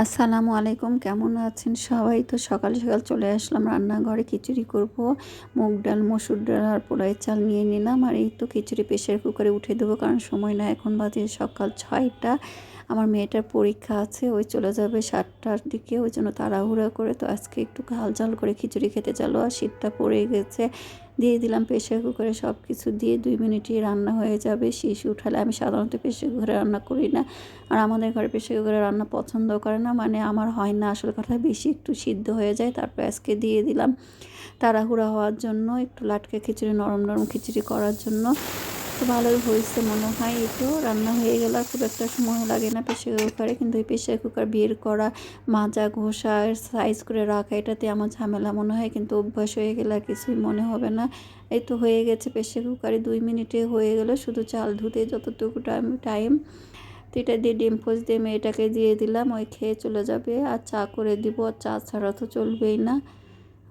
আসসালামু আলাইকুম, কেমন আছেন সবাই? তো সকাল সকাল চলে আসলাম রান্নাঘরে। খিচুড়ি করব। মুগ ডাল, মসুর ডাল আর পোলাও চাল নিয়ে নিলাম। আর এই তো খিচুড়ি প্রেসার কুকারে উঠে দেবো, কারণ সময় না, এখন বাজে সকাল 6টা। আমার মেয়েটার পরীক্ষা আছে, ওই চলে যাবে 7টার দিকে, ওই জন্য তাড়াহুড়া করে তো আজকে একটু ঝাল করে খিচুড়ি খেতে চালো। আর শীতটা পড়ে গেছে, দিয়ে দিলাম প্রেসার কুকারে। সব কিছু দিয়ে 2 মিনিটই রান্না হয়ে যাবে। শিশু উঠালে, আমি সাধারণত প্রেসার কুকারে রান্না করি না, আর আমাদের ঘরে প্রেসার কুকারে রান্না পছন্দ করে না, মানে আমার হয় না আসল কথা, বেশি একটু সিদ্ধ হয়ে যায়। তারপর আজকে দিয়ে দিলাম তাড়াহুড়া হওয়ার জন্য, একটু লাটকে খিচুড়ি, নরম নরম খিচুড়ি করার জন্য। তো ভালোই হয়েছে মনে হয়। এই তো রান্না হয়ে গেল, আর খুব একটা সময় লাগে না প্রেসার কুকারে। কিন্তু এই প্রেসার কুকার বের করা, মাজা, ঘষা, সাইজ করে রাখা, এটাতে আমার ঝামেলা মনে হয়, কিন্তু অভ্যাস হয়ে গেলে আর কিছুই মনে হবে না। এই তো হয়ে গেছে প্রেসার কুকারে, 2 মিনিটে হয়ে গেল। শুধু চাল ধুতে যতটুকু টাইম। তো এটা দিয়ে ডিম পোচ দিয়ে মেয়েটাকে দিয়ে দিলাম, ওই খেয়ে চলে যাবে। আর চা করে দিব, আর চা ছাড়া তো চলবেই না।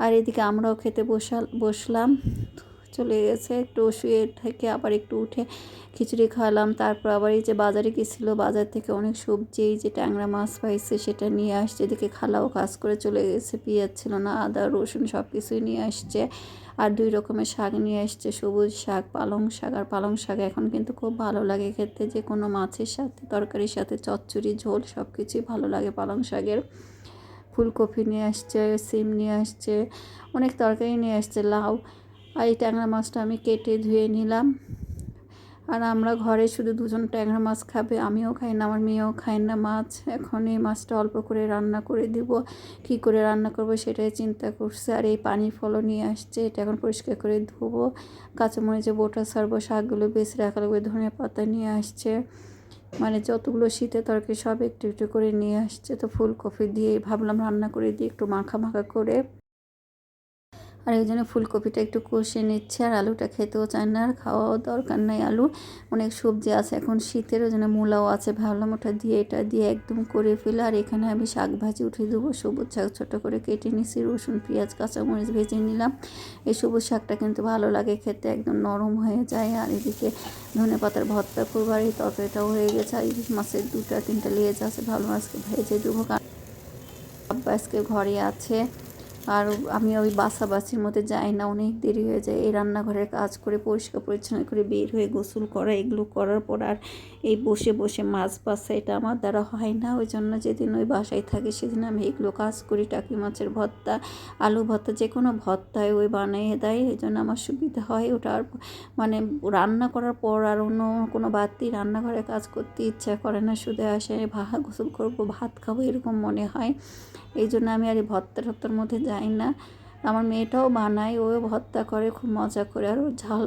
আর এদিকে আমরাও খেতে বসলাম। চলে গেছে, একটু শুয়ে থেকে আবার একটু উঠে খিচুড়ি খাওয়ালাম। তারপর আবার এই যে বাজারে গেছিলো, বাজার থেকে অনেক সবজি, এই যে ট্যাংরা মাছ পাইছে সেটা নিয়ে আসছে। এদিকে খালাও কাজ করে চলে গেছে, পেঁয়াজ ছিল না, আদা রসুন সব কিছুই নিয়ে আসছে। আর 2 রকমের শাক নিয়ে আসছে, সবুজ শাক, পালং শাক। আর পালং শাক এখন কিন্তু খুব ভালো লাগে খেতে, যে কোনো মাছের সাথে, তরকারির সাথে, চচ্চড়ি, ঝোল সব কিছুই ভালো লাগে পালং শাকের। ফুলকপি নিয়ে আসছে, সিম নিয়ে আসছে, অনেক তরকারি নিয়ে আসছে, লাউ। আর এই ট্যাংরা মাছটা আমি কেটে ধুয়ে নিলাম। আর আমরা ঘরে শুধু দুজন ট্যাংরা মাছ খাবে, আমিও খাই না, আমার মেয়েও খায় না মাছ। এখন এই মাছটা অল্প করে রান্না করে দিব। কি করে রান্না করব সেটাই চিন্তা করছে। আর এই পানি ফলও নিয়ে আসছে, এটা এখন পরিষ্কার করে ধুবো। কাঁচামরিচে বোটা ছাড়বো, শাকগুলো বেছে রাখা লাগবে, ধনে পাতা নিয়ে আসছে, মানে যতগুলো শীতের তরকারি সব একটু একটু করে নিয়ে আসছে। তো ফুলকপি দিয়ে ভাবলাম রান্না করে দিই, একটু মাখা মাখা করে। আর এই জন্য ফুলকপিটা একটু কষে নিচ্ছে। আর আলুটা খেতেও চায় না, আর খাওয়াও দরকার নাই আলু, অনেক সবজি আছে এখন শীতের, ওই জন্য মূলাও আছে, ভাবলাম ওটা দিয়ে এটা দিয়ে একদম করে ফেলে। আর এখানে আমি শাক ভাজি উঠে দেবো, সবুজ শাক ছোটো করে কেটে নিছি, রসুন পেঁয়াজ কাঁচামরিচ ভেজে নিলাম। এই সবুজ শাকটা কিন্তু ভালো লাগে খেতে, একদম নরম হয়ে যায়। আর এদিকে ধনে পাতার ভর্তা করবো, আর এই তরকারিটাও হয়ে গেছে। আর ইলিশ মাছের 2-3টা লেজ আছে, ভালো আজকে ভেজে দেবো, কারণ আব্বা আজকে ঘরে আছে। আর আমি ওই বাছাবাছির মধ্যে যাই না, অনেক দেরি হয়ে যায়। এই রান্নাঘরের কাজ করে পরিষ্কার পরিচ্ছন্ন করে বের হয়ে গোসল করা, এগুলো করার পর আর এই বসে বসে মাছ বাছা, এটা আমার দ্বারা হয় না। ওই জন্য যেদিন ওই বাসায় থাকে সেদিন আমি এগুলো কাজ করি। টাকি মাছের ভর্তা, আলু ভর্তা, যে কোনো ভর্তায় ওই বানিয়ে দেয়, এই জন্য আমার সুবিধা হয়। ওটা আর মানে রান্না করার পর আর অন্য কোনো বাড়তি রান্নাঘরে কাজ করতে ইচ্ছা করে না, শুধু আসে গোসল করবো, ভাত খাবো, এরকম মনে হয়। এই জন্য আমি আর এই ভর্তা টর্তার মধ্যে যাই না। আমার মেয়েটাও বানায়, ও ভর্তা করে খুব মজা করে। আর ও ঝাল,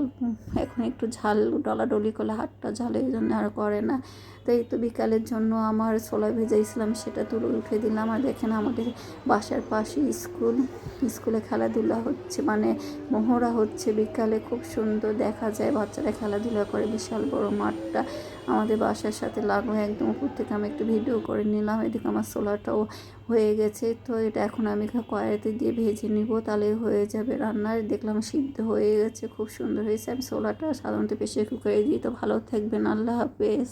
এখন একটু ঝাল ডলাডলি করলে হাতটা ঝালে, এই জন্য আর করে না। তো এই তো বিকালের জন্য আমার ছোলা ভেজাইছিলাম, সেটা তুলে উঠে দিলাম। আর দেখেন আমাদের বাসার পাশে স্কুলে খেলাধুলা হচ্ছে, মানে মহড়া হচ্ছে বিকালে, খুব সুন্দর দেখা যায়, বাচ্চারা খেলাধুলা করে। বিশাল বড় মাঠটা আমাদের বাসার সাথে লাগো, একদম উপর থেকে আমি একটু ভিডিও করে নিলাম। এদিকে আমার ছোলাটাও হয়ে গেছে, তো এটা এখন আমি কড়াইতে দিয়ে ভেজে নিব, তাহলে হয়ে যাবে রান্নার। দেখলাম সিদ্ধ হয়ে গেছে, খুব সুন্দর হয়েছে। আমি ছোলাটা সাধারণত প্রেসার কুকারে দিই। তো ভালো থাকবেন, আল্লাহ হাফেজ।